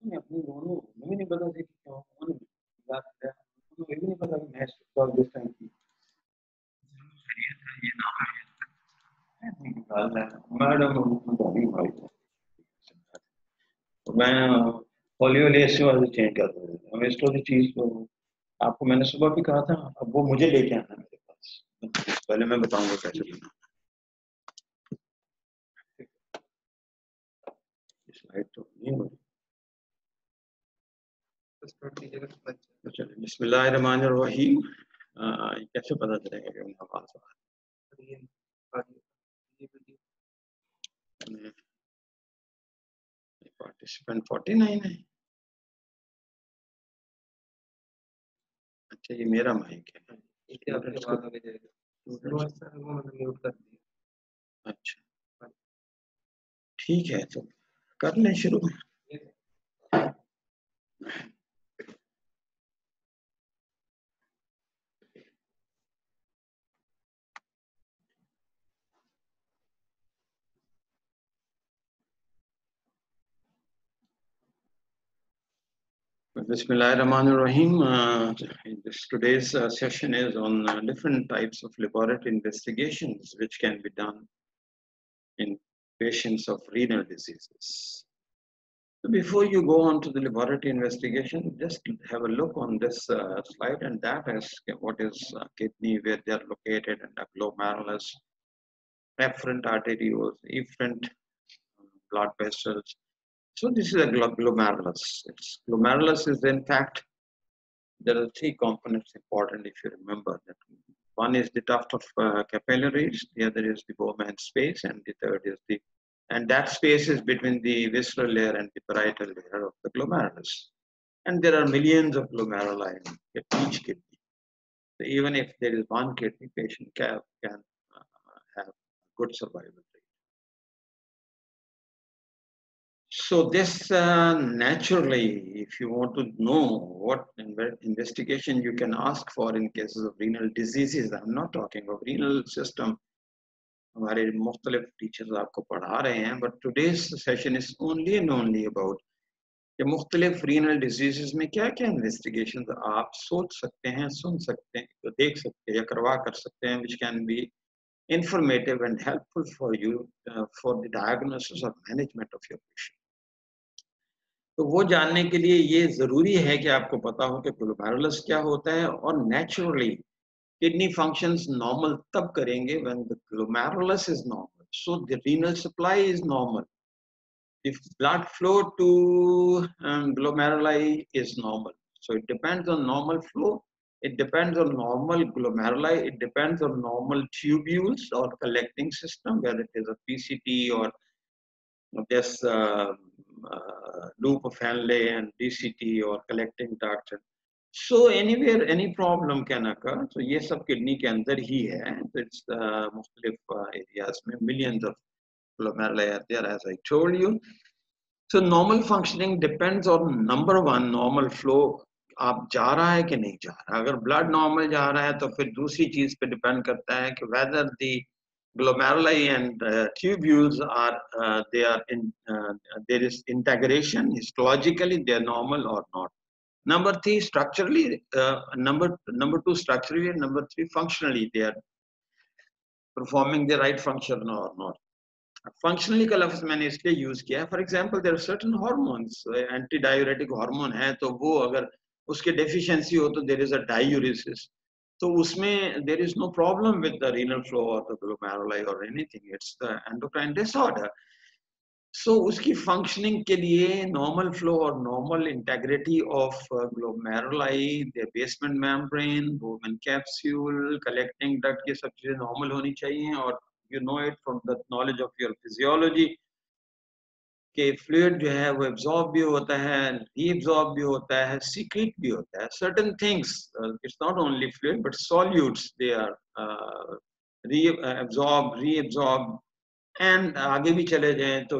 नहीं अपनी दोनों मुझे नहीं पता थी क्या कौन बात है, मुझे भी नहीं पता कि मैच कॉल दिस टाइम की ये नाम है मैडम नहीं भाई तो मैं पॉलियोलेस वाली चेंज कर रहा था। हम इस वाली चीज को आपको मैंने सुबह भी कहा था, अब वो मुझे लेके आना है मेरे पास, पहले मैं बताऊंगा कैसे लेना। स्लाइड तो नहीं हो रही। चलिए बिस्मिल्लाहिर्रहमानिर्रहीम। कैसे पता चलेगा कि उनका पास पार्टिसिपेंट 49 है। अच्छा ये मेरा माइक है। अच्छा ठीक है तो कर लें शुरू। Bismillahirrahmanirrahim. Today's session is on different types of laboratory investigations which can be done in patients of renal diseases. So before you go on to the laboratory investigation, just have a look on this slide, and that is what is kidney, where they are located, and glomerulus, efferent arterioles, efferent blood vessels. So this is a glomerulus. Glomerulus is in fact, there are three components important if you remember that. One is the tuft of capillaries, the other is the Bowman space, and the third is the, and that space is between the visceral layer and the parietal layer of the glomerulus. And there are millions of glomeruli in each kidney. So even if there is one kidney, patient can have good survival rate. So this naturally, if you want to know what investigation you can ask for in cases of renal diseases, I'm not talking of renal system. हमारे मुख्तलिफ teachers आपको पढ़ा रहे हैं, but today's session is only and only about कि मुख्तलिफ renal diseases में क्या क्या इन्वेस्टिगेशन आप सोच सकते हैं, सुन सकते हैं, देख सकते हैं या करवा कर सकते हैं, which can be informative and helpful for you for the diagnosis or management of your patient. तो वो जानने के लिए ये जरूरी है कि आपको पता हो कि ग्लोमेरुलस क्या होता है, और नेचुरली किडनी फंक्शंस नॉर्मल तब करेंगे when the glomerulus is normal, so the renal supply is normal, the blood flow to glomeruli is normal. So it depends on normal flow, it depends on normal glomeruli, it depends on normal tubules or collecting system, whether it is a PCT or this loop of Henle and DCT or collecting duct. So anywhere any problem can occur. So ये सब kidney के अंदर ही है. So it's मुख्तलिफ areas में millions of glomeruli are there, as I told you. So normal functioning depends on number one, normal flow. आप जा रहा है कि नहीं जा रहा, अगर blood normal जा रहा है तो फिर दूसरी चीज पे depend करता है कि whether the glomeruli and tubules are they are in there is integration, histologically they are normal or not. Number three, structurally, number two, structurally, and number three, functionally, they are performing the right function or not. Functionally का लफ्ज मैंने इसलिए use किया है, for example there are certain hormones, anti diuretic hormone है, तो वो अगर उसके डेफिशिएंसी हो तो देयर इज अ डायूरेसिस, तो उसमें there is no problem with the renal flow और द ग्लोमेरुलाई और anything, it's the endocrine disorder. So उसकी फंक्शनिंग के लिए नॉर्मल फ्लो और normal integrity of glomeruli, the basement membrane, Bowman capsule, collecting duct, ये सब चीजें नॉर्मल होनी चाहिए. और you know it from the knowledge of your physiology कि fluid जो है वो absorb भी होता है, reabsorb भी होता है, secrete भी होता है. Certain things, it's not only fluid but solutes, they are absorb, reabsorb, and आगे भी चले जाएं तो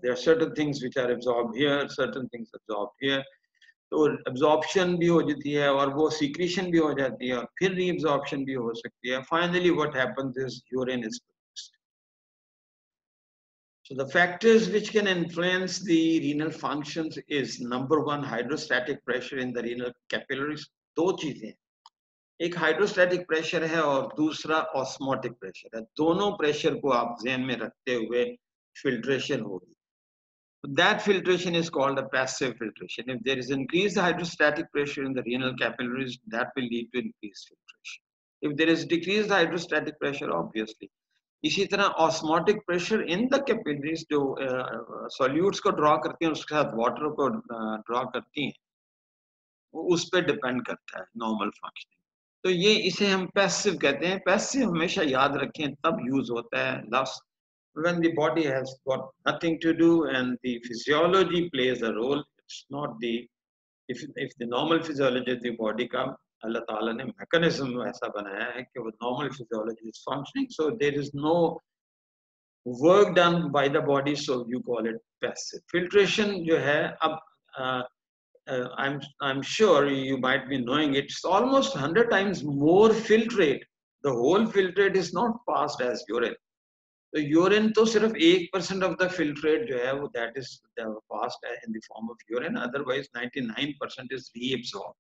there are certain things which are absorbed here, certain things absorbed here. तो absorption भी हो जाती है और वो secretion भी हो जाती है और फिर reabsorption भी हो सकती है. Finally what happens is urine is produced. So the factors which can influence the renal functions is number one, hydrostatic pressure in the renal capillaries. दो चीजें, एक हाइड्रोस्टैटिक प्रेशर है और दूसरा ऑस्मोटिक प्रेशर है. दोनों प्रेशर को आप ध्यान में रखते हुए फिल्ट्रेशन होगी. That filtration is called a passive filtration. If there is increased hydrostatic pressure in the renal capillaries, that will lead to increased filtration. If there is decreased hydrostatic pressure, obviously. इसी तरह osmotic pressure in the capillaries जो solutes को draw करती हैं उसके साथ water को draw करती हैं, वो उस पर डिपेंड करता है नॉर्मल फंक्शनिंग. तो ये इसे हम पैसिव कहते हैं. पैसिव हमेशा याद रखें तब यूज होता है last when the body has got nothing to do and the physiology plays a role. It's not the if the normal physiology of the body का अल्लाह ताला ने मैकेनिज्म ऐसा बनाया है कि वो normal physiology is functioning, so there is no work done by the body, so you call it passive. Filtration जो है, अब I'm sure you might be knowing it's almost 100 times more filtrate. The whole filtrate is not passed as urine. तो urine तो सिर्फ 1% of the filtrate जो है वो that is passed in the form of urine, otherwise 99% is reabsorb.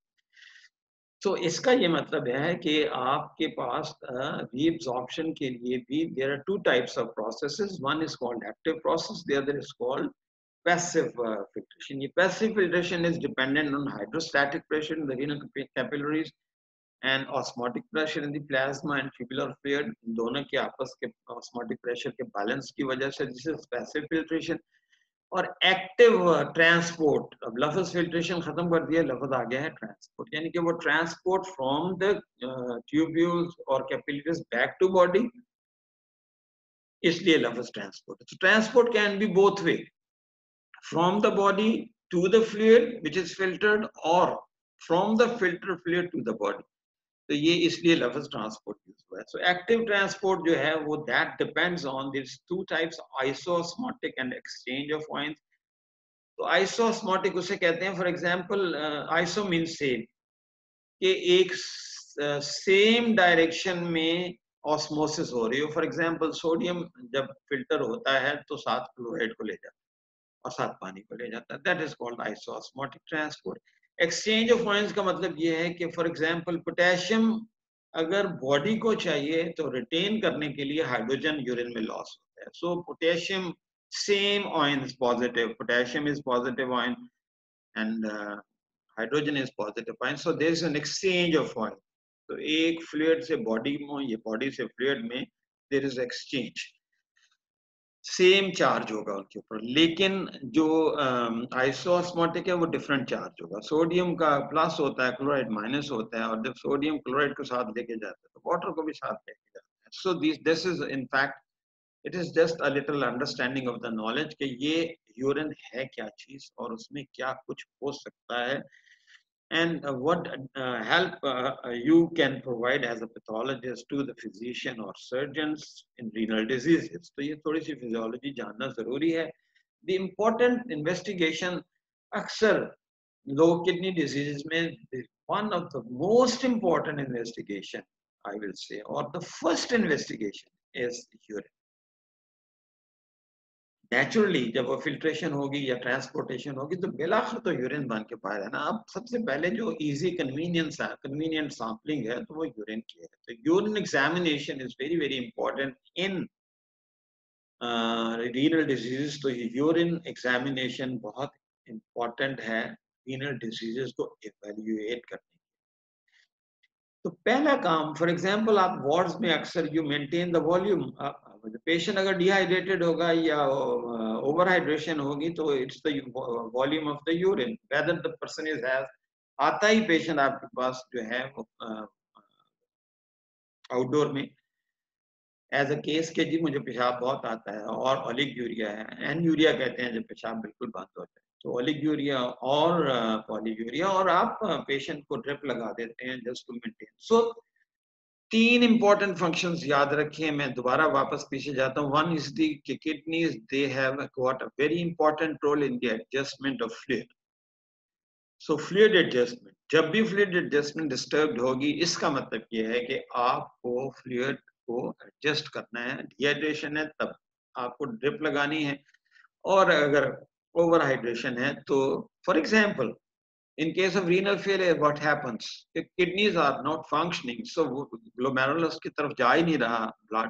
तो इसका ये मतलब है कि आपके पास रीअब्सॉर्प्शन के लिए भी there are two types of processes. One is called active process, the other is called passive filtration. ये passive filtration is dependent on hydrostatic pressure in the renal capillaries and osmotic pressure in the plasma and tubular fluid. दोनों के आपस के osmotic pressure के balance की वजह से this is passive filtration. और active transport, अब लफ्ज filtration खत्म कर दिया, लफ्ज आ गया है transport, यानी कि वो transport from the tubules और capillaries back to body, इसलिए लफ्ज transport. So transport can be both way, from the body to the fluid which is filtered or from the filter fluid to the body. तो ये इसलिए लफ्ज transport use हुआ है. So active transport जो है वो that depends on this two types, isosmotic and exchange of ions. तो आइसोस्मोटिक उसे कहते हैं, for example iso means same, कि एक सेम डायरेक्शन में ऑस्मोसिस हो रही हो. फॉर एग्जांपल सोडियम जब फिल्टर होता है तो साथ क्लोराइड को ले जाता है और साथ पानी को ले जाता है, that is called isosmotic transport. Exchange of ions का मतलब ये है कि फॉर एग्जांपल पोटेशियम अगर बॉडी को चाहिए तो रिटेन करने के लिए हाइड्रोजन यूरिन में लॉस होता है. So potassium same ions positive, potassium is positive ion and hydrogen is positive ion, so there is an exchange of ion. तो एक फ्लूइड से बॉडी में, ये बॉडी से फ्लूइड में there is exchange, same charge होगा उनके ऊपर, लेकिन जो आइसोस्मोटिक है वो डिफरेंट चार्ज होगा. सोडियम का प्लस होता है, क्लोराइड माइनस होता है, और जब सोडियम क्लोराइड को साथ लेके जाता है तो वाटर को भी साथ लेके जाता है. So this is in fact it is just a little understanding of the knowledge कि ये यूरिन है क्या चीज और उसमें क्या कुछ हो सकता है, and what help you can provide as a pathologist to the physician or surgeons in renal diseases. तो ये थोड़ी सी physiology जानना जरूरी है. The important investigation अक्सर low kidney diseases में one of the most important investigation I will say, or the first investigation is urine. Naturally जब वो फिल्ट्रेशन होगी या ट्रांसपोर्टेशन होगी तो बिलाखिर तो यूरिन बन के पाएगा ना. अब सबसे पहले जो इजी कन्वीनियंट सैंपलिंग है तो वो यूरिन की है. तो urine examination is very very important in renal diseases. तो यूरिन एग्जामिनेशन बहुत इंपॉर्टेंट है रीनल डिजीजेस को इवेल्युएट करने. तो पहला काम, फॉर एग्जांपल आप वार्ड्स में अक्सर you maintain the volume. Patient अगर डिहाइड्रेटेड होगा या ओवर हाइड्रेशन होगी तो it's the volume of the urine, whether the person is has. आता ही पेशेंट आपके पास जो है वो आउटडोर में एज अ केस के जी मुझे पेशाब बहुत आता है और ओलिगूरिया है, एनयूरिया कहते हैं जब पेशाब बिल्कुल बंद होता है, तो ओलिगूरिया और पॉलीयूरिया, और आप पेशेंट को ड्रिप लगा देते हैं जस्ट टू मेंटेन. सो तीन इंपॉर्टेंट फंक्शंस याद रखें. मैं दोबारा वापस पीछे जाता हूँ. One is the kidneys, they have got a very important role in the adjustment of fluid. So fluid adjustment, जब भी फ्लूइड एडजस्टमेंट डिस्टर्ब्ड होगी इसका मतलब ये है कि आपको फ्लूइड को एडजस्ट करना है. डिहाइड्रेशन है तब आपको ड्रिप लगानी है, और अगर ओवर हाइड्रेशन है तो for example in case of renal failure what happens, the kidneys are not functioning, so glomerulus की तरफ जा ही नहीं रहा blood,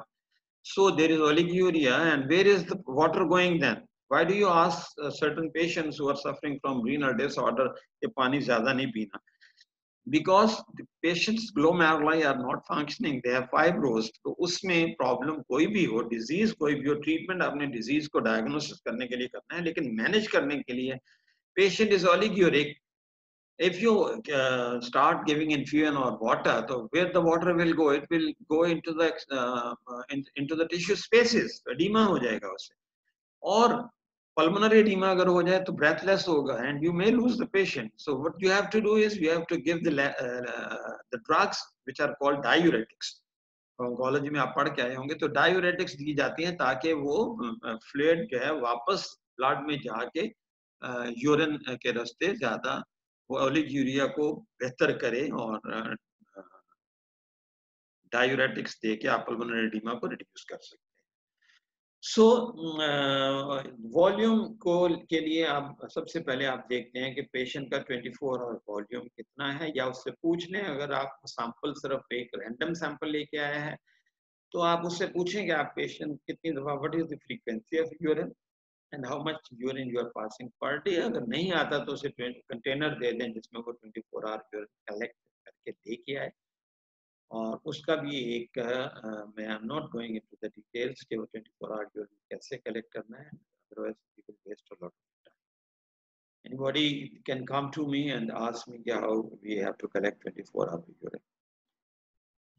so there is oliguria, and where is the water going then? Why do you ask certain patients who are suffering from renal disorder कि पानी ज़्यादा नहीं पीना? Because the patient's glomeruli are not functioning, they have fibrosis, तो उसमें problem कोई भी हो, डिजीज कोई भी हो, ट्रीटमेंट आपने डिजीज को डायग्नोसिस करने के लिए करना है, लेकिन मैनेज करने के लिए patient is oliguric. If you start giving infusion or water, so where the water will go, it will go into the into the tissue spaces, edema हो जाएगा उससे, और pulmonary edema अगर हो जाए तो breathless होगा, and you may lose the patient. So what you have to do is you have to give the drugs which are called diuretics. Oncology में आप पढ़ के आए होंगे, तो डायूरेटिक्स दी जाती हैं ताकि वो फ्लूइड जो है वापस ब्लड में जाके यूरिन के रास्ते ज्यादा वो ओलिगुरिया को बेहतर करे, और डायूरेटिक्स दे के आप पल्मोनरी एडिमा को रिड्यूस कर सकते हैं। सो वॉल्यूम को के लिए आप सबसे पहले आप देखते हैं कि पेशेंट का 24 आवर वॉल्यूम कितना है, या उससे पूछ लें, अगर आप सैंपल सिर्फ एक रैंडम सैंपल लेके आया है तो आप उससे पूछें कि आप पेशेंट कितनी दफा, what is the frequency of urine and how much urine you are passing per day. अगर नहीं आता तो उसे कंटेनर दे दें जिसमें वो 24 आवर यूरिन कलेक्ट करके लेके आए, और उसका भी एक मैं I am not going into the details कि वो 24 आवर यूरिन कैसे कलेक्ट करना है, otherwise we will waste a lot of time. Anybody can come to me and ask me how we have to collect 24 hour urine.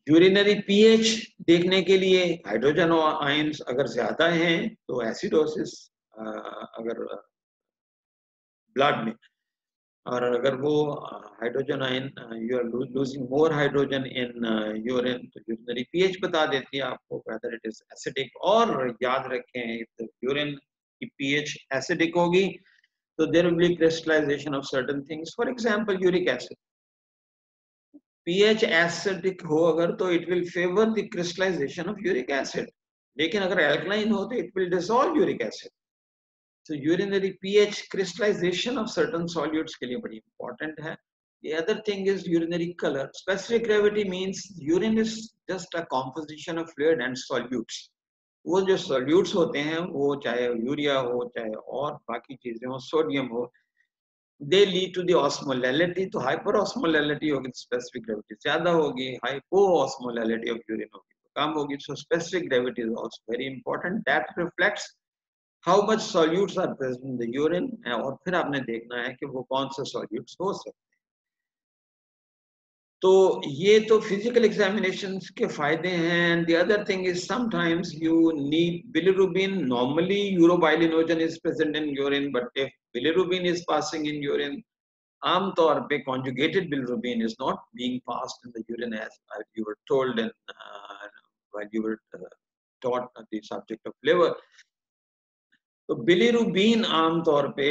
Urinary pH देखने के लिए hydrogen ions अगर ज्यादा हैं तो एसिडोसिस अगर ब्लड में, और अगर वो hydrogen ion you are losing more hydrogen in urine, तो यूरिनरी पीएच बता देती है आपको वेदर इट इज एसिडिक। और याद रखें यूरिन की पीएच एसिडिक होगी तो there will be crystallization of certain things, for example uric acid. pH acidic हो अगर तो it will favour the crystallization of uric acid, लेकिन अगर एल्कलाइन हो तो it will dissolve uric acid. So urinary pH crystallization of certain solutes के लिए बड़ी important है। The other thing is urinary color. Specific gravity means urine is just a composition of fluid and solutes. वो जो solutes होते हैं वो चाहे यूरिया हो चाहे और बाकी चीजें हो, सोडियम हो, they lead to the osmolality, तो hyperosmolality होगी तो specific gravity ज्यादा होगी, hypoosmolality of urine होगी तो कम होगी। So specific gravity is also very important. That reflects how much solutes are present in the urine, और फिर आपने देखना है कि वो कौन से solutes हो सकते हैं। तो ये तो physical examinations के फायदे हैं। The other thing is sometimes you need bilirubin. Normally urobilinogen is present in urine, but if bilirubin is passing in urine, आमतौर पे conjugated bilirubin is not being passed in the urine as you were told in while you were taught the subject of liver. तो bilirubin आमतौर पे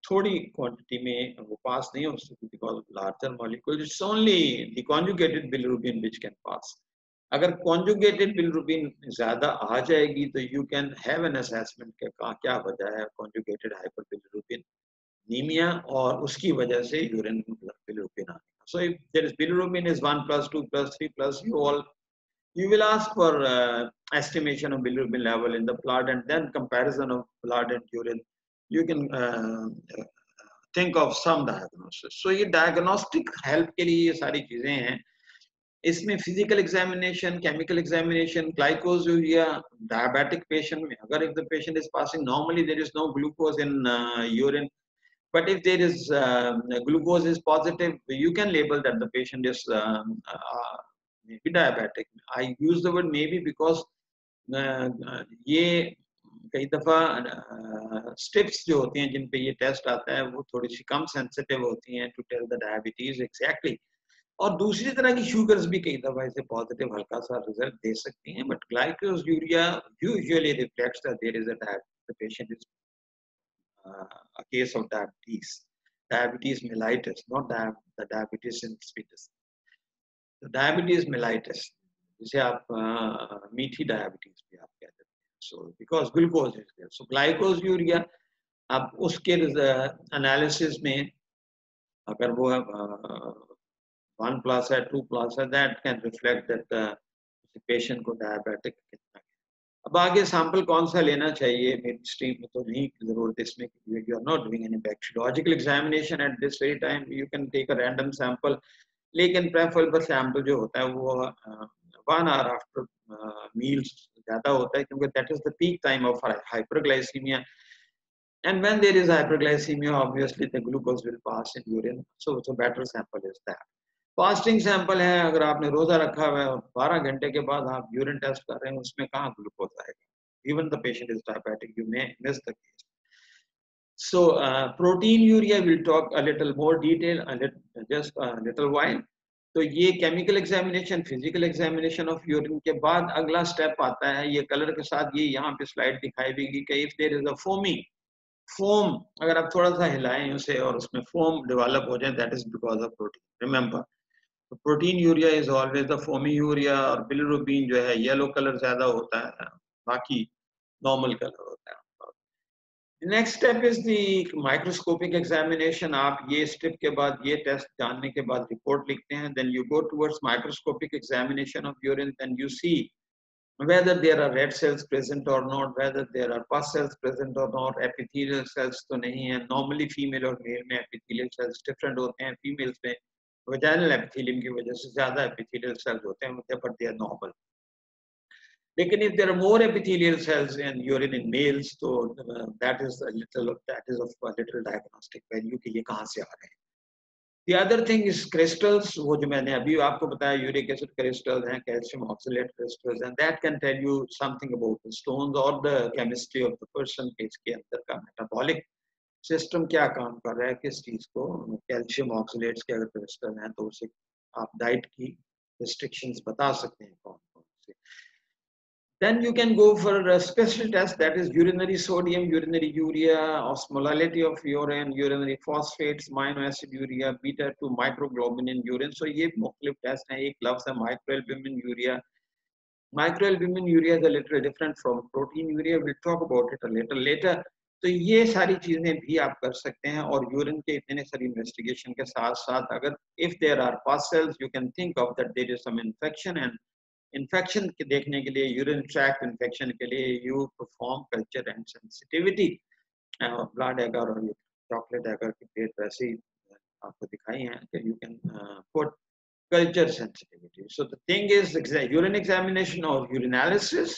थोड़ी quantity में वो पास नहीं हो सकती because larger molecule, it's only the conjugated bilirubin which can pass. अगर कॉन्जुगेटेड बिलिरुबिन ज्यादा आ जाएगी तो you can have an assessment के क्या वजह है कॉन्जुगेटेड हाइपर बिलिरुबिन नीमिया, और उसकी वजह से यूरिन बिलिरुबिन आने का। So if there is bilirubin is 1+, 2+, 3+, you will ask for estimation of bilirubin level in the blood and then comparison of blood and urine. You can think of some diagnosis. So ये diagnostic help के लिए ये सारी चीजें हैं। इसमें physical examination, chemical examination, glycosuria, diabetic patient में अगर if the patient is passing normally there is no glucose in urine, but if there is glucose is positive, you can label that the patient is maybe diabetic. I use the word maybe because ये कई दफा steps जो होती हैं जिन पे ये test आता है वो थोड़ी सी कम सेंसिटिव होती हैं to tell the diabetes exactly, और दूसरी तरह की शुगर्स भी कई दफा इसे पॉजिटिव हल्का सा रिजल्ट दे सकती हैं। But glycosuria usually reflects that there is the patient is a case of diabetes mellitus, not the diabetes insipidus. तो डायबिटीज मेलाइटिस जिसे आप मीठी डायबिटीज भी आप कहते हैं, So because glucose is there, so glycosuria, अब उसके एनालिसिस में अगर वो 1+ है 2+ है, that can reflect that patient को डायबिटिक कितना है। अब आगे सैंपल कौन सा लेना चाहिए, मिड स्ट्रीम में तो नहीं जरूरत इसमें, you are not doing any bacteriological examination at this very time, you can take a random sample, लेकिन प्रेफरेबल सैंपल जो होता है वो 1 hour आफ्टर मील्स ज्यादा होता है, क्योंकि that is the peak time of hyperglycaemia, and when there is hyperglycemia obviously the glucose will pass in urine, so better sample is that. Fasting sample है, अगर आपने रोजा रखा हुआ है और 12 घंटे के बाद आप यूरिन टेस्ट कर रहे हैं, उसमें कहाँ ग्लूकोज आएगा, even the patient is diabetic, you may miss the case. So protein urea we'll talk a little more detail just a little while. तो ये chemical examination, physical examination of urine के बाद अगला स्टेप आता है, ये colour के साथ ये यहाँ पे स्लाइड दिखाई देगी कि if there is a foam, अगर आप थोड़ा सा हिलाएं उसे और उसमें फोम डेवलप हो जाए, that is because of protein. Remember, protein urea is always the foamy urea, और बिलिरुबिन जो है येलो कलर ज्यादा होता है, बाकी नॉर्मल कलर होता है. Next step is the microscopic examination. आप ये स्टेप के बाद, ये टेस्ट जानने के बाद रिपोर्ट लिखते हैं, then you go towards microscopic examination of urine, then you see whether there are red cells present or not, whether there are pus cells present or not, epithelial cells तो नहीं है. Normally female और male में epithelial cells different होते हैं. Females में vaginal epithelium की वजह से ज्यादा epithelial cells होते हैं, but they are normal. लेकिन if there are more epithelial cells in urine in males, तो that is of a little diagnostic value कि ये कहाँ से आ रहे हैं. The other thing is crystals, वो जो मैंने अभी आपको बताया, यूरिक एसिड क्रिस्टल्स हैं, कैल्शियम ऑक्सलेट क्रिस्टल्स हैं, that can tell you something about the stones or the chemistry of the person, कि इसके अंदर का मेटाबॉलिक सिस्टम क्या काम कर रहा है, किस चीज को. कैल्शियम ऑक्सलेट्स के अगर क्रिस्टल हैं तो उसे आप डाइट की रिस्ट्रिक्शंस बता सकते हैं कौन कौन से. Then you can go for a special test, that is urinary sodium, urinary urea, osmolality of urine, urinary phosphates, monoaciduria, beta-2 microglobulin in urine. So ये मुख्तलिफ टेस्ट हैं. एक लफ्ज़ है microalbumin urea. Microalbumin urea is a little different from protein urea. We'll talk about it a little later. तो ये सारी चीजें भी आप कर सकते हैं. और यूरिन के इतने सारी इन्वेस्टिगेशन के साथ साथ अगर if there are pus cells, you can think of that there is some infection, and infection के देखने के लिए, यूरिन ट्रैक्ट इन्फेक्शन के लिए you perform culture and sensitivity. Blood agar और चॉकलेट एगर की प्लेट वैसे ही आपको दिखाई है कि you can put culture sensitivity. So the thing is urine examination और urinalysis,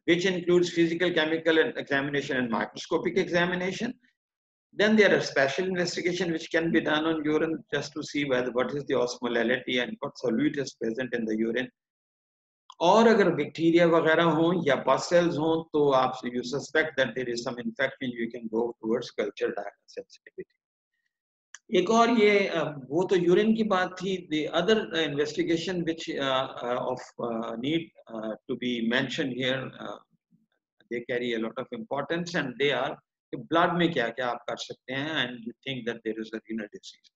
which includes physical, chemical examination and microscopic examination. Then there are special investigation which can be done on urine just to see whether what is the osmolality and what solute is present in the urine. और अगर bacteria वगैरह हों या पस sales हों तो आप you suspect that there is some infection, you can go towards culture sensitivity. एक और ये वो तो यूरिन की बात थी. The other investigation which of need to be mentioned here, they carry a lot of importance and they are blood में क्या क्या आप कर सकते हैं and you think that there is a renal disease.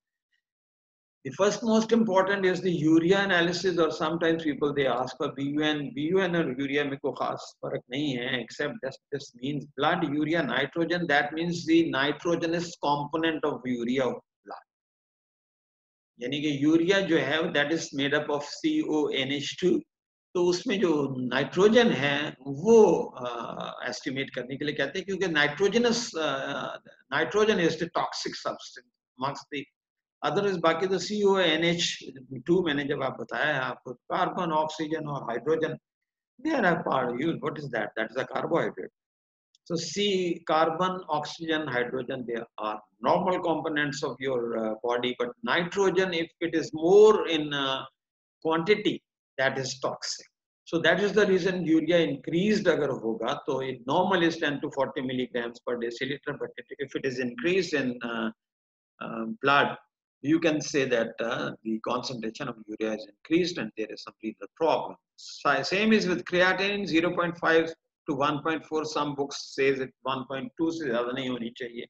The first most important is the urea analysis, or sometimes people they ask for BUN. BUN और urea में कोई खास फर्क नहीं है, except that this means blood urea nitrogen. That means the nitrogenous component of urea of blood. यानी कि urea जो है that is made up of CONH2. तो उसमें जो नाइट्रोजन है वो एस्टिमेट करने के लिए कहते हैं, क्योंकि nitrogen is the toxic substance amongst the otherwise. बाकी तो CONH2 मैंने जब आप बताया आपको, कार्बन, ऑक्सीजन और hydrogen, they are a part used. What is that? That is a carbohydrate. So carbon, oxygen, hydrogen, they are normal components of your body, but nitrogen, if it is more in quantity, that is toxic. So that is the reason urea increased agar hoga, so it normal is 10 to 40 milligrams per deciliter, but if it is increased in blood, you can say that the concentration of urea is increased and there is some renal problem. Same is with creatinine, 0.5 to 1.4. Some books says it 1.2 से ज़्यादा नहीं होनी चाहिए.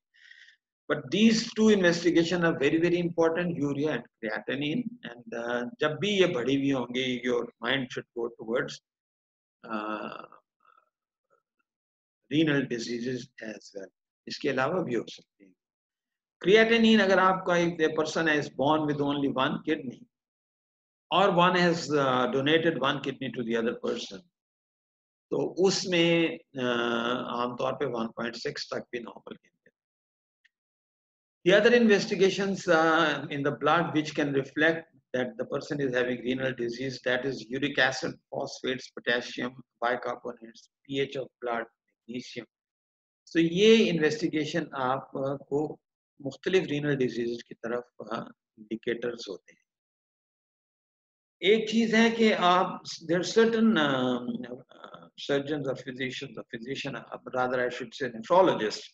But these two investigations are very very important, urea and creatinine. And जब भी ये बढ़ी हुई होंगी, your mind should go towards renal diseases as well, इसके अलावा भी हो सकते हैं। क्रिएटिनिन, अगर आपका एक person is born with only one kidney or one has donated one kidney to the other person, तो उसमें आमतौर पे 1.6 तक भी नॉर्मल गिनते हैं। The other investigations in the blood which can reflect that the person is having renal disease, that is uric acid, phosphates, potassium, bicarbonates, pH of blood, magnesium. So ये investigation आपको मुख्तलिफ renal diseases की तरफ indicators होते हैं। एक चीज है कि आप there are certain surgeons or physicians, or physician, rather I should say nephrologists,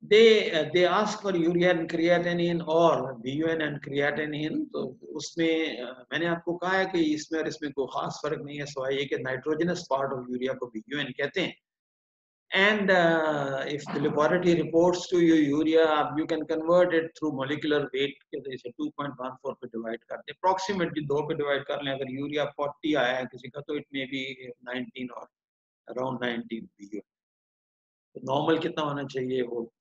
they ask for urea and creatinine or BUN and creatinine। तो उसमें मैंने आपको कहा है कि इसमें और इसमें कोई खास फर्क नहीं है, सिवाय ये कि नाइट्रोजनस पार्ट ऑफ यूरिया को BUN कहते हैं। And if the laboratory reports to you urea, you can convert it through molecular weight, जैसे 2.14 पे डिवाइड करते हैं, approximately 2 पे डिवाइड कर लें। अगर यूरिया 40 आया है किसी का, तो it may be 19 और around 19 BUN। तो नॉर्मल कितना होना चाहिए वो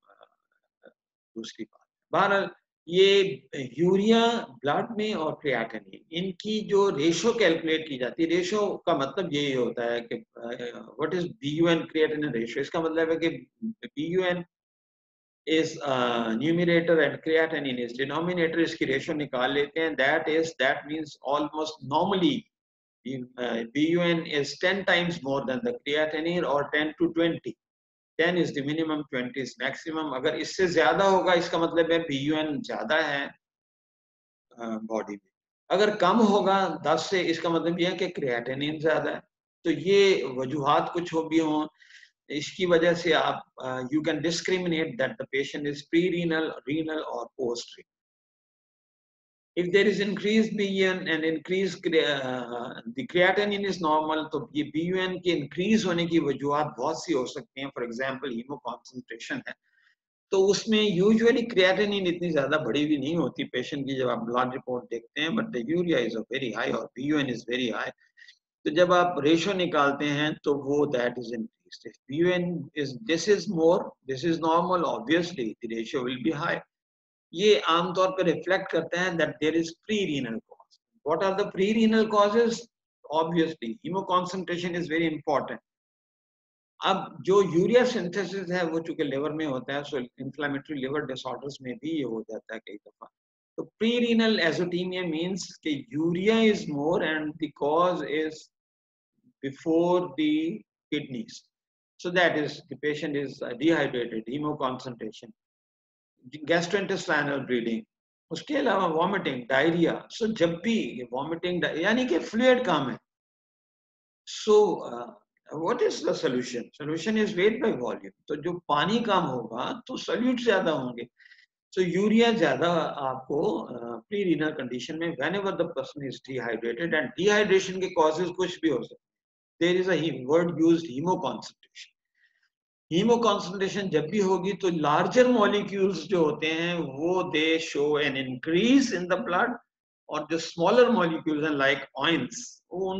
दूसरी बात। बहरहाल ये यूरिया, ब्लड में और क्रिएटिनिन, इनकी जो रेशो कैलकुलेट की जाती है, रेशो का मतलब यही होता है कि what is BUN creatinine ratio. इसका मतलब है कि BUN is numerator and creatinine is denominator, इसकी रेशो निकाल लेते हैं। That means almost normally BUN is 10 times more than the creatinine or 10 to 20। 10 is the minimum, 20 is maximum। अगर इससे ज्यादा होगा इसका मतलब है BUN ज्यादा है बॉडी में। अगर कम होगा 10 से, इसका मतलब यह है कि क्रिएटिनिन ज्यादा है। तो ये वजूहात कुछ हो भी हों, इसकी वजह से आप you can discriminate that the patient is pre renal, renal और post renal. If there is increased BUN and increased the creatinine is normal, तो ये BUN के increase होने की वजूहात बहुत सी हो सकती हैं। फॉर एग्जाम्पल हीमो कॉन्सेंट्रेशन है, तो उसमें यूजुअली क्रिएटिनिन इतनी ज्यादा बड़ी भी नहीं होती पेशेंट की जब आप ब्लड रिपोर्ट देखते हैं, but the urea is very high और BUN इज वेरी हाई। तो जब आप रेशो निकालते हैं तो वो that is increased। If BUN is this is more, this is normal, obviously the ratio will be high। ये आमतौर पर रिफ्लेक्ट करते हैं that there is pre-renal cause। What are the pre-renal causes? Obviously haemo concentration is very important। अब जो urea synthesis है वो चूंकि लिवर में होता है, सो इन्फ्लेमेटरी लिवर डिसऑर्डर्स में भी ये हो जाता है कई दफा। तो प्री रीनल एजोटीमिया मींस कि urea is more and the cause is before the kidneys, so that is the patient is dehydrated, haemoconcentration, gastrointestinal bleeding, उसके अलावा वॉमिटिंग, डायरिया। सो जब भी वॉमिटिंग यानी कि फ्लूइड कम है, सो what is the solution? Solution is weight by volume। तो जो पानी कम होगा तो सॉल्यूट ज्यादा होंगे। So यूरिया ज्यादा आपको प्री रीनल कंडीशन में whenever the person is dehydrated, and dehydration के causes कुछ भी हो सकते हैं। There is a word used, hemoconcentration। Haemoconcentration जब भी होगी तो लार्जर मॉलिक्यूल्स जो होते हैं वो they show an increase in the blood, और जो स्मॉलर मॉलिक्यूल्स हैं लाइक ऑयल्स, वो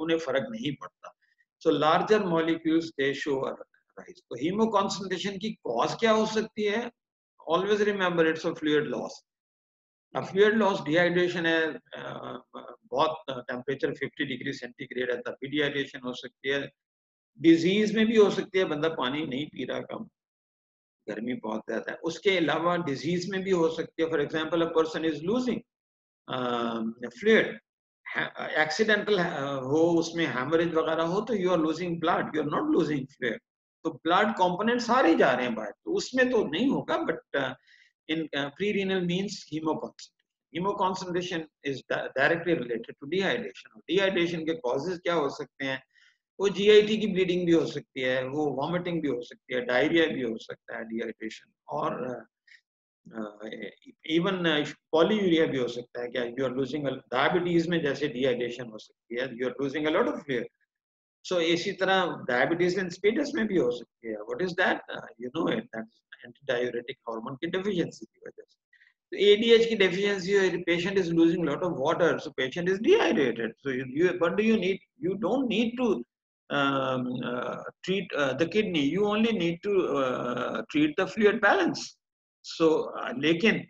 उन्हें फर्क नहीं पड़ता। So larger molecules they show rise. तो हीमो कॉन्सेंट्रेशन की कॉज क्या हो सकती है? Always remember it's a fluid loss. अब फ्लूइड लॉस डिहाइड्रेशन है, बहुत टेम्परेचर 50 डिग्री सेंटीग्रेड है तब भी डिहाइड्रेशन हो सकती है। डिजीज में भी हो सकती है, बंदा पानी नहीं पी रहा, कम गर्मी बहुत ज्यादा है। उसके अलावा डिजीज में भी हो सकती है। For example a person is losing fluid, accidental हो, उसमें हैमरेज वगैरह हो, तो you are losing blood, you are not losing fluid. तो ब्लड कंपोनेंट सारे जा रहे हैं बाहर, तो उसमें तो नहीं होगा। But in pre renal means haemoconcentration. Haemoconcentration is directly related to dehydration. Dehydration के कॉजेज क्या हो सकते हैं? वो GIT की ब्लीडिंग भी हो सकती है, वो वॉमिटिंग भी हो सकती है, डायरिया भी हो सकता है, डिहाइड्रेशन, और इवन पॉलीयूरिया भी हो सकता है। क्या यू आर लूजिंग, डायबिटीज में जैसे डिहाइड्रेशन हो सकती है, you are losing a lot of fluid. So इसी तरह डायबिटीज इंसिपिडस में भी हो सकती है। What is that? You know it, that anti diuretic hormone की डेफिशिएंसी की वजह से। तो ADH की deficiency, patient is losing a lot of water, so patient is dehydrated। So what do you need? You don't need to treat the kidney. You only need to treat the fluid balance. So, लेकिन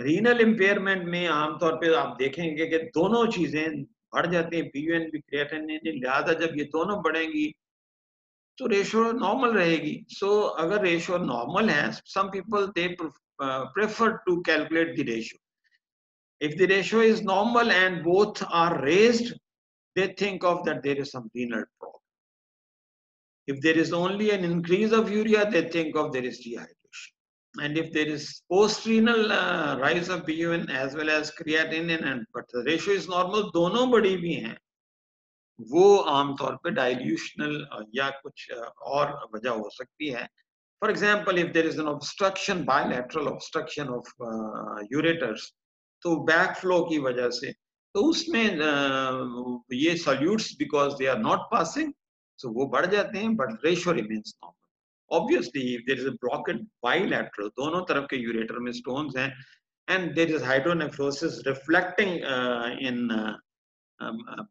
renal impairment में आमतौर पे आप देखेंगे कि दोनों चीजें बढ़ जाती हैं, बीयूएन भी क्रिएटिनिन, लिहाजा जब ये दोनों बढ़ेंगी तो रेशियो नॉर्मल रहेगी. सो अगर रेशियो नॉर्मल है, some people they prefer to calculate the ratio. If the ratio is normal and both are raised, they think of that there is some renal problem. If there is only an increase of urea, they think of there is dehydration. And if there is post-renal rise of BUN as well as creatinine, and but the ratio is normal, दोनों बड़ी भी हैं, वो आमतौर पे dilutional या कुछ और वजह हो सकती है. For example, if there is an obstruction, bilateral obstruction of ureters, तो backflow की वजह से, तो उसमें ये solutes because they are not passing, so वो बढ़ जाते हैं, but ratio remains normal. Obviously, if there is a blocked bilateral, दोनों तरफ के ureter में stones हैं, and there is hydronephrosis reflecting in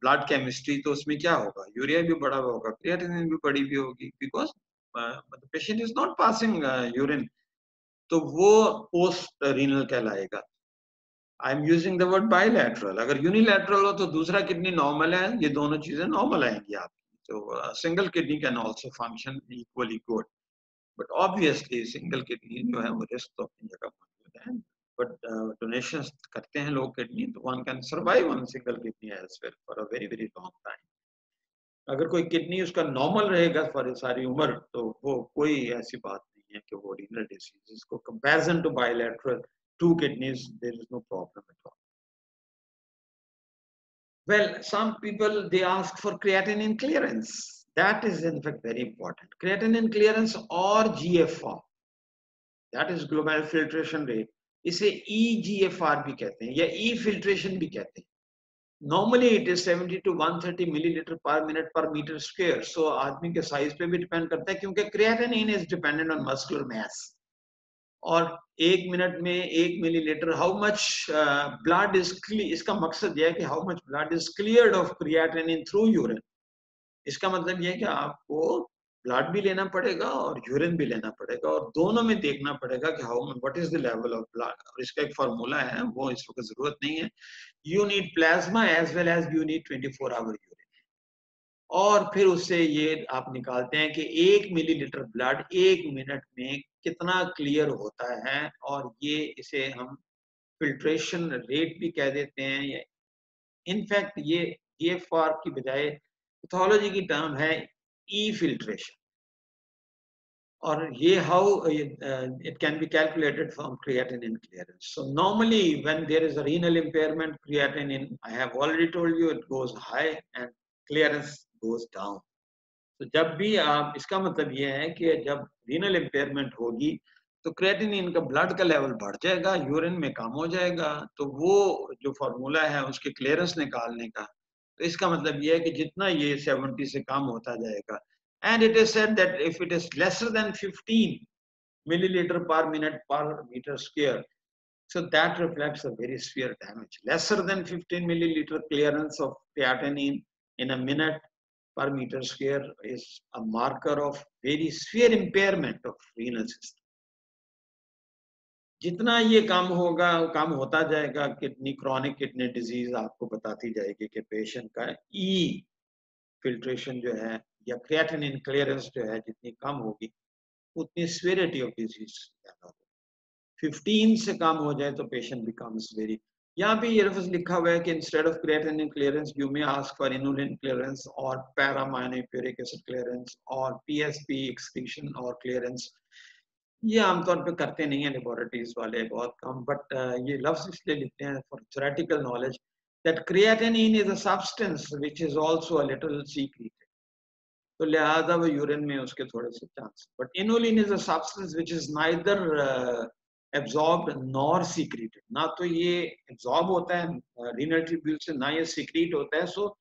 blood chemistry, तो उसमें क्या होगा? यूरिया भी बढ़ा हुआ होगा, क्रिएटिनिन भी बढ़ी हुई होगी, because the patient is not passing urine, तो वो post renal कहलाएगा. I am using the word bilateral. अगर unilateral हो तो दूसरा किडनी normal है, ये दोनों चीजें normal आएंगी आपकी. So single kidney can also function equally good, but obviously single kidney जो है वो risk तो अपनी जगह मौजूद है. But donations करते हैं लोग kidney, तो one can survive on single kidney as well for a very very long time. अगर कोई किडनी उसका नॉर्मल रहेगा फॉर सारी उम्र, तो वो कोई ऐसी बात नहीं है कि वो रीनल डिसीज, इसको comparison to bilateral two kidneys there is no problem at all. Well, some people they ask for creatinine clearance. That is in fact very important. Creatinine clearance or GFR, that is glomerular filtration rate. इसे EGFR भी कहते हैं या E filtration भी कहते हैं. Normally it is 70 to 130 milliliter per minute per meter square. So आदमी के साइज पे भी डिपेंड करता है, क्योंकि creatinine is dependent on muscular mass. और एक मिनट में 1 millilitre, how much blood is clear, इसका मकसद यह है कि how much blood is cleared of creatinine through urine. इसका मतलब यह है कि आपको ब्लड भी लेना पड़ेगा और यूरिन भी लेना पड़ेगा, और दोनों में देखना पड़ेगा कि how what is the level of blood. और इसका एक फार्मूला है, वो इस वक्त जरूरत नहीं है. You need plasma as well as you need 24 hour urine. और फिर उससे ये आप निकालते हैं कि 1 मिलीलीटर ब्लड 1 मिनट में कितना क्लियर होता है, और ये इसे हम फिल्ट्रेशन रेट भी कह देते हैं. इनफैक्ट ये GFR की बजाय पैथोलॉजी की टर्म है ई फिल्ट्रेशन. और ये how it can be calculated from creatinine clearance. So normally when there is a renal impairment, creatinine, I have already told you, it goes high and clearance goes down. तो जब भी आप, इसका मतलब ये है कि जब रीनल इम्पेयरमेंट होगी तो क्रिएटिनिन का ब्लड का लेवल बढ़ जाएगा, यूरिन में कम हो जाएगा. तो वो जो फार्मूला है उसके क्लियरेंस निकालने का, तो इसका मतलब ये है कि जितना ये 70 से कम होता जाएगा, and it is said that if it is lesser than 15 milliliter per minute per meter square, so that reflects a very severe damage. Lesser than 15 milliliter clearance of creatinine in a minute per meter square is a marker of very severe impairment of renal system. जितना ये कम होगा, कम होता जाएगा, kidney chronic kidney disease आपको बताती जाएगी कि patient का ई फिल्ट्रेशन जो है या क्रिएटिनिन क्लियरेंस जो है जितनी कम होगी, उतनी सीवियरिटी ऑफ डिजीज ज्यादा होगी. 15 से कम हो जाए तो पेशेंट बिकम्स वेरी, यहाँ पे ये लफ्ज लिखा हुआ है कि instead of creatinine clearance you may ask for inulin clearance और पैरामाइनोप्यूरिक एसिड क्लियरेंस और पीएसपी एक्सक्रीशन और क्लियरेंस. ये आमतौर पे करते नहीं है लेबोरेटरीज वाले, बहुत कम, बट ये लफ्ज इसलिए लिखते हैं for theoretical knowledge that creatinine is a substance which is also a little secreted. तो लिहाजा वो यूरिन में उसके थोड़े से chance, but inulin is a substance which is neither absorbed nor secreted. ना तो ये एब्जॉर्ब होता है रीनल ट्यूब्यूल से, ना ये सीक्रेट होता है. So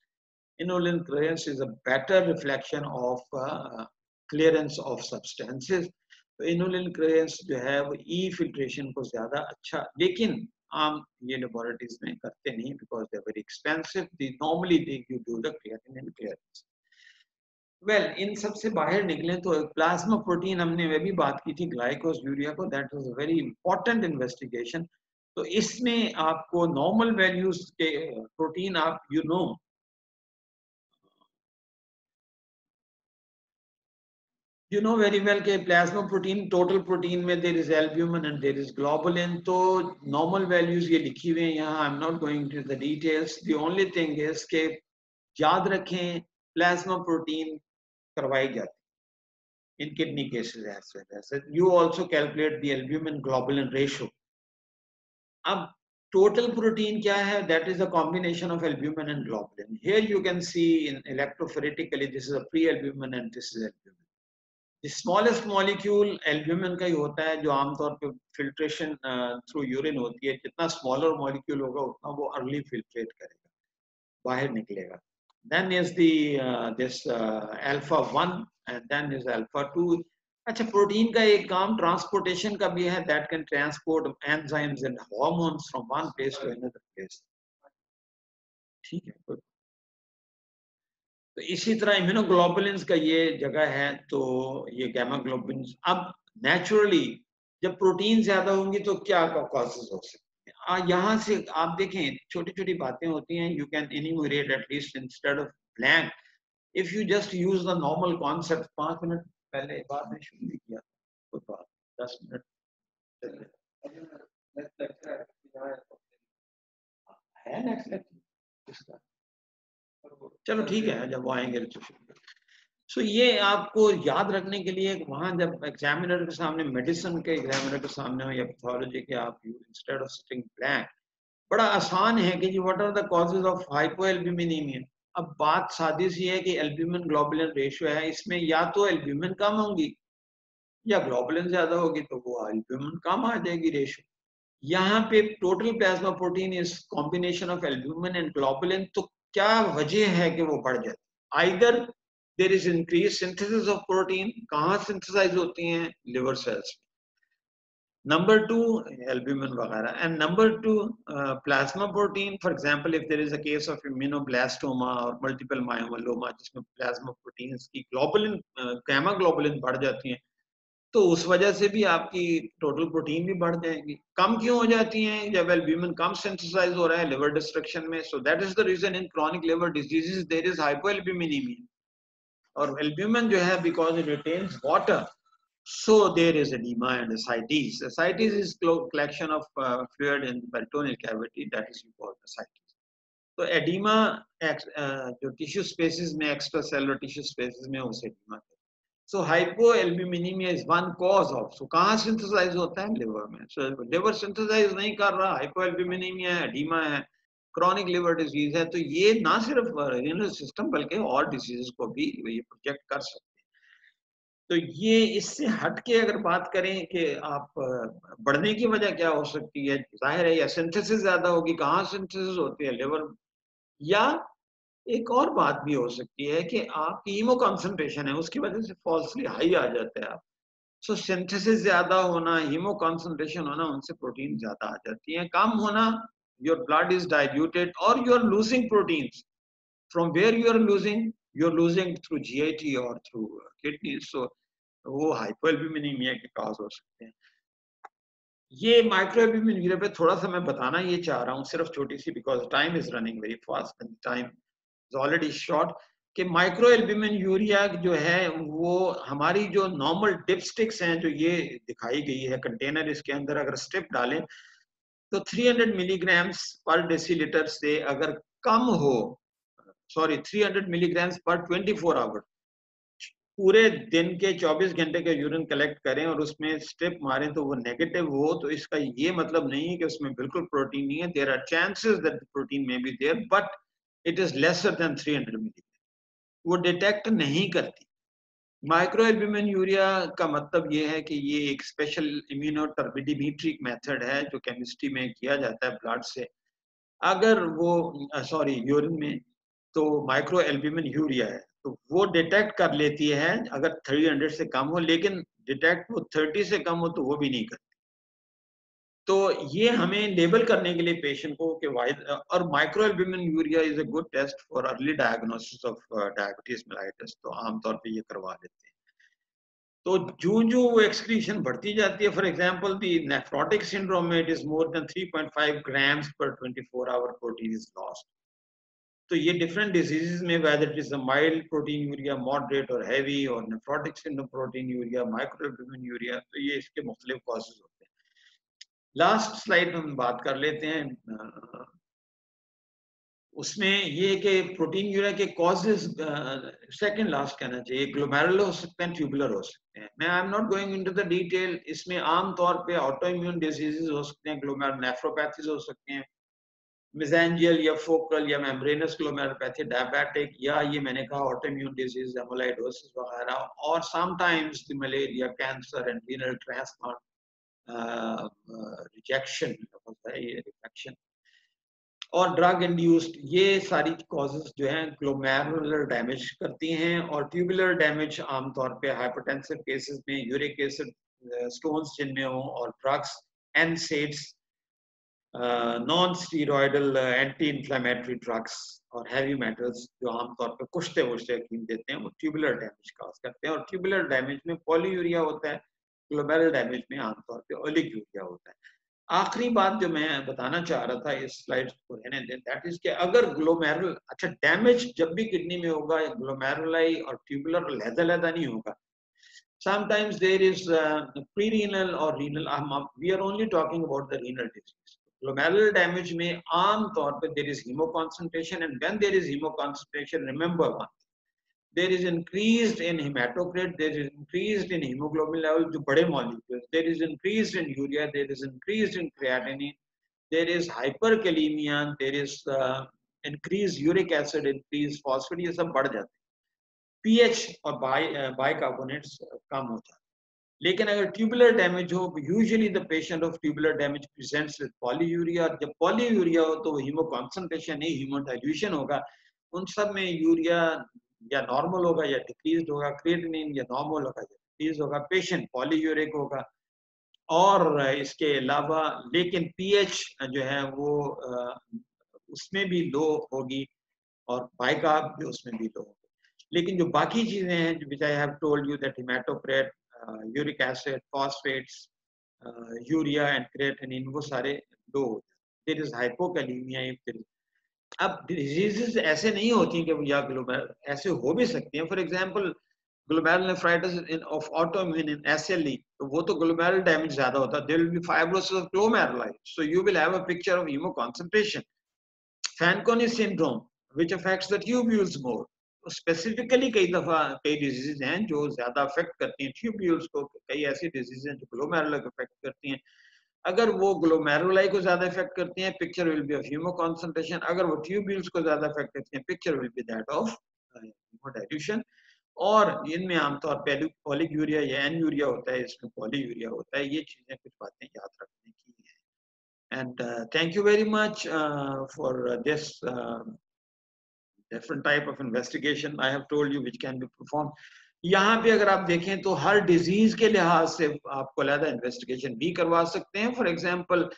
inulin clearance is a better reflection of clearance of substances. तो इनुलिन क्लियरेंस जो है वो ई फिल्ट्रेशन को ज्यादा अच्छा, लेकिन आम ये लेबोरेटरीज में करते नहीं, because they are very expensive. They normally they you do the creatinine clearance. Well in सबसे बाहर निकले तो प्लाज्मा प्रोटीन हमने वे भी बात की थी ग्लाइकोस यूरिया को, that was a very important investigation. तो इसमें आपको नॉर्मल वैल्यूज के प्रोटीन आप यू नो वेरी वेल के प्लाज्मा प्रोटीन, टोटल प्रोटीन में there is albumin and there is globulin. तो नॉर्मल वैल्यूज ये लिखी हुई हैं यहाँ, I am not going to the details. The only thing is के याद रखें प्लाज्मा प्रोटीन करवाई जाती in kidney cases as well as you also calculate the albumin globulin ratio. अब total protein क्या है? That is a combination of albumin and globulin. Here you can see in electrophoretically this is a pre-albumin and this is albumin. The smallest molecule albumin का ही होता है जो आमतौर पे filtration through urine होती है। जितना smaller molecule होगा उतना वो early filtrate करेगा, बाहर निकलेगा। Then is the this alpha 1 and then is alpha 2. अच्छा प्रोटीन का एक काम ट्रांसपोर्टेशन का भी है, that can transport enzymes and hormones from one place to another place. ठीक है, तो इसी तरह इम्यूनोग्लोबुलिन्स का ये जगह है, तो ये गामा ग्लोबुलिन्स। अब नेचुरली जब प्रोटीन ज्यादा होंगी तो क्या कॉजेज हो सकते हैं? यहाँ से आप देखें छोटी छोटी बातें होती हैं, you can enumerate at least instead of blank if you just use the normal concept। 5 minute पहले बाद में शुरू भी किया तो बात 10 मिनट है नेक्स्ट लेक्चर। चलो ठीक है, जब वो आएंगे तो सो ये आपको याद रखने के लिए वहां जब एग्जामिनर के सामने, मेडिसिन के एग्जामिनर के सामने हो या पैथोलॉजी के, आप इंस्टेड ऑफ सिटिंग ब्लैंक, बड़ा आसान है कि जी what are the causes of hypoalbuminaemia. अब बात सादी सी है कि एल्ब्यूमिन ग्लोबुलिन रेशियो है, इसमें या तो एल्ब्यूमिन कम होगी या ग्लोबुलिन ज्यादा होगी, तो वो एल्ब्यूमिन कम आ जाएगी रेशियो। यहाँ पे total plasma protein is combination of albumin and globulin, तो क्या वजह है कि वो बढ़ जाती है? Either there is increase synthesis of protein, कहाँ सिंथेसाइज होती हैं? Liver cells. Number two, albumin vagara. And number two, plasma protein. For example, if there is a case of immunoblastoma or multiple myeloma, जिसमें plasma proteins की globulin, gamma globulin बढ़ जाती हैं, तो उस वजह से भी आपकी टोटल प्रोटीन भी बढ़ जाएंगी। कम क्यों हो जाती हैं? जब एल्ब्यूमिन कम सिंथेसाइज हो रहा है लिवर डिस्ट्रक्शन में। So that is the reason in chronic liver diseases there is hypoalbuminaemia. और एल्ब्यूमिन जो है because it retains water, so there is edema and ascites. Ascites is collection of fluid in the peritoneal cavity, that is called ascites. So edema जो tissue spaces में, extracellular tissue spaces में उसे edema। So hypoalbuminemia is one cause of. So कहाँ synthesize होता है? liver में। So liver synthesize नहीं कर रहा, hypoalbuminemia है, edema है, chronic liver disease है, तो ये ना सिर्फ renal system बल्कि और diseases को भी ये प्रोजेक्ट कर सकते हैं। तो ये इससे हट के अगर बात करें कि आप बढ़ने की वजह क्या हो सकती है, जाहिर है या सिंथेसिस ज्यादा होगी। कहाँ सिंथेसिस होती है? लिवर। या एक और बात भी हो सकती है कि आपकी हीमो कॉन्सेंट्रेशन है उसकी वजह से फॉल्सली हाई आ जाता है आप। सो सिंथेसिस ज्यादा होना, हीमो कॉन्सेंट्रेशन होना, उनसे प्रोटीन ज्यादा आ जाती है। कम होना, योर ब्लड इज डाइल्यूटेड और you are losing proteins. From where you are losing? You are losing through GIT और थ्रू किडनी। सो वो हाइपोएल्ब्यूमिनीमिया के काज हो सकते हैं। ये माइक्रोएल्ब्यूमिन पे थोड़ा सा मैं बताना ये चाह रहा हूँ, सिर्फ छोटी सी, because time is running very fast and time is already short. कि माइक्रोएल्ब्यूमिन यूरिया जो है वो हमारी जो नॉर्मल डिपस्टिक्स हैं जो ये दिखाई गई है कंटेनर, इसके अंदर अगर स्ट्रिप डालें तो 300 मिलीग्राम्स पर डेसीलीटर से अगर कम हो, सॉरी 300 मिलीग्राम्स पर 24 आवर, पूरे दिन के 24 घंटे का यूरिन कलेक्ट करें और उसमें स्ट्रिप मारें तो वो नेगेटिव हो, तो इसका ये मतलब नहीं है कि उसमें बिल्कुल प्रोटीन नहीं है। There are chances that protein may be there but it is lesser than 300 milligram. वो डिटेक्ट नहीं करती। माइक्रोएल्ब्यूमिन यूरिया का मतलब ये है कि ये एक स्पेशल इम्यूनोटर्बिडिमेट्रिक मेथड है जो केमिस्ट्री में किया जाता है ब्लड से। अगर वो सॉरी यूरिन में, तो माइक्रोएल्ब्यूमिन यूरिया है तो वो डिटेक्ट कर लेती है अगर 300 से कम हो, लेकिन डिटेक्ट वो 30 से कम हो तो वो भी नहीं करती। तो ये हमें लेबल करने के लिए पेशेंट को कि वाइड और microalbuminuria is a good test for early diagnosis of diabetes mellitus, तो आमतौर पे ये करवा लेते हैं। तो जो वो एक्सक्रीशन बढ़ती जाती है, for example the nephrotic syndrome में it is more than 3.5 grams per 24 hour protein is lost. तो ये डिफरेंट डिजीजेस में whether it is a mild proteinuria, moderate और हैवी, और nephrotic syndrome proteinuria, microalbuminuria, तो ये इसके मुख्तलिफ कॉजेज होते हैं। लास्ट स्लाइड हम बात कर लेते हैं, उसमें ये कि प्रोटीन यूरिया के कॉजेज, सेकंड लास्ट कहना चाहिए, ग्लोमेरुलर हो सकते हैं, ट्यूबुलर हो सकते हैं। मैं I am not going into the detail. इसमें आम तौर पे ऑटो इम्यून डिजीजेस हो सकते हैं, ग्लोमेरुलर नेफ्रोपैथीज हो सकते हैं, मेसेंजियल या फोकल या मेम्ब्रेनस ग्लोमेरुलोपैथी, डायबिटिक, या ये मैंने कहा ऑटो इम्यून डिजीज, एमोलाइडोसिस वगैरह, और sometimes the malaria, cancer and renal transplant rejection, rejection और ड्रग इंड्यूस्ड, ये सारी कॉजेज जो हैं ग्लोमेरुलर डैमेज करती हैं। और ट्यूबुलर डैमेज आमतौर पे हाइपरटेंसिव केसेस में यूरिक एसिड स्टोन्स जिनमें हो, और drugs, NSAIDs, non steroidal anti inflammatory drugs और हैवी मेटल्स जो आमतौर पे कुश्ते वुश्ते हकीम देते हैं, वो ट्यूबुलर डैमेज काज करते हैं। और ट्यूबुलर डैमेज में पॉलीयूरिया होता है, ग्लोमेरुलर डैमेज में आमतौर पे ओलिगोयूरिया होता है। आखिरी बात जो मैं बताना चाह रहा था, इस स्लाइड को रहने दें, दैट इज कि अगर ग्लोमेरुल, अच्छा डैमेज जब भी किडनी में होगा, ग्लोमेरुलाई और ट्यूबुलर लहदा नहीं होगा। Sometimes there is pre-renal or renal. We are only talking about the renal disease. Glomerular damage में आम तौर पे there is hemoconcentration, and when there is hemoconcentration, remember one, there is increased in hematocrit, there is increased in hemoglobin level, जो बड़े molecules, there is increased in urea, there is increased in creatinine, there is hyperkalemia, there is increased uric acid, increased phosphate, ये सब बढ़ जाते हैं। pH और bicarbonates कम होता है। लेकिन अगर ट्यूबुलर डैमेज हो, usually the patient of tubular damage presents with polyuria. जब पॉलीयूरिया हो तो हीमो कॉन्सेंट्रेशन नहीं, हीमो डाइल्यूशन होगा। उन सब में यूरिया या नॉर्मल होगा या डिक्रीज होगा, क्रिएटिनिन या नॉर्मल होगा या डिक्रीज होगा, पेशेंट पॉलीयूरिक होगा। और इसके अलावा लेकिन पीएच जो है वो उसमें भी लो होगी, और बाइकार्ब भी उसमें भी लो होगी। लेकिन जो बाकी चीजें हैं, which I have told you, that hematocrit, uric acid, phosphates, urea and creatinine, वो सारे लो हो जाते हैं। There is hypokalemia if there is। अब डिजीजेस ऐसे नहीं होती कि या ग्लोमेरुलर, ऐसे हो भी सकती हैं। For example glomerulonephritis of autoimmune in SLE, तो वो तो glomerular damage ज्यादा होता है। There will be fibrosis of glomeruli, so you will have a picture of hemoconcentration. Fanconi syndrome, which affects the tubules more. Specifically कई दफा कई disease हैं जो ज्यादा अफेक्ट करती हैं ट्यूब्यूल्स को, कई ऐसी डिजीज हैं जो ग्लोमेरुलर को अफेक्ट करती हैं। अगर वो ग्लोमेरुलाई को ज्यादा अफेक्ट करती हैं, picture will be of haemo concentration. अगर वो ट्यूब्यूल्स को ज्यादा अफेक्ट करती हैं, picture will be that of haemodilution. और इनमें आमतौर पर पॉलीयूरिया या एनयूरिया होता है, इसमें पॉलीयूरिया होता है। ये चीजें कुछ बातें याद रखने की है। And thank you very much for this different type of investigation I have told you which can be performed. यहाँ पे अगर आप देखें तो हर डिजीज के लिहाज से आपको अलग इन्वेस्टिगेशन भी करवा सकते हैं। For example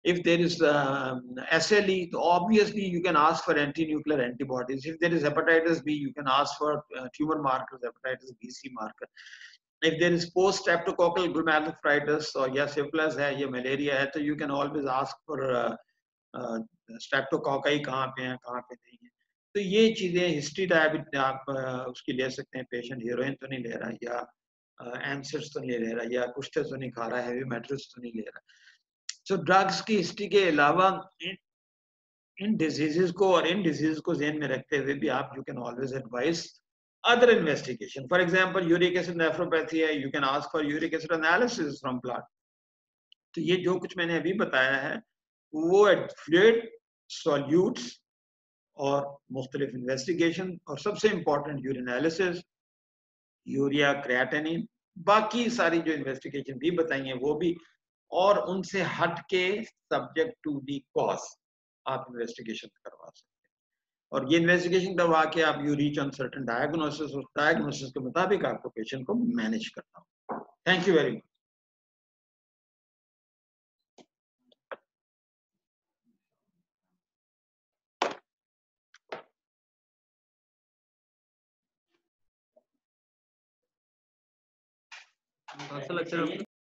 if there is SLE, so obviously you can ask for anti-nuclear antibodies. If there is hepatitis B, you can ask for tumor markers, hepatitis B, C marker. If there is post-streptococcal glomerulonephritis or या syphilis है या malaria है, तो you can always ask for streptococci कहाँ पे हैं, कहाँ पे नहीं है। तो ये चीजें, हिस्ट्री डायबिटीज आप उसकी ले सकते हैं। पेशेंट हेरोइन तो नहीं ले रहा, या एंसिड्स तो नहीं ले रहा, या कुछ तो नहीं खा रहा, हैवी मेटल्स तो नहीं ले रहा। सो ड्रग्स की हिस्ट्री के अलावा इन डिजीजेस को और इन डिजीज को ध्यान में रखते हुए भी आप you can always advise other investigation. For example uric acid nephropathy है, you can ask for uric acid analysis from blood. तो ये जो कुछ मैंने अभी बताया है वो फ्लूइड, सॉल्यूट्स और मुख्तलिफ इन्वेस्टिगेशन, और सबसे इम्पोर्टेंट यूरिनालिसिस, यूरिया, क्रिएटिनिन, बाकी सारी जो इन्वेस्टिगेशन भी बताई हैं वो भी, और उनसे हट के सब्जेक्ट टू दी कॉज आप इन्वेस्टिगेशन करवा सकते हैं। और ये इन्वेस्टिगेशन करवा के आप you reach on certain diagnosis, और डायग्नोसिस के मुताबिक आपको पेशेंट को मैनेज करना हो। Thank you very much. कौन सा लेक्चर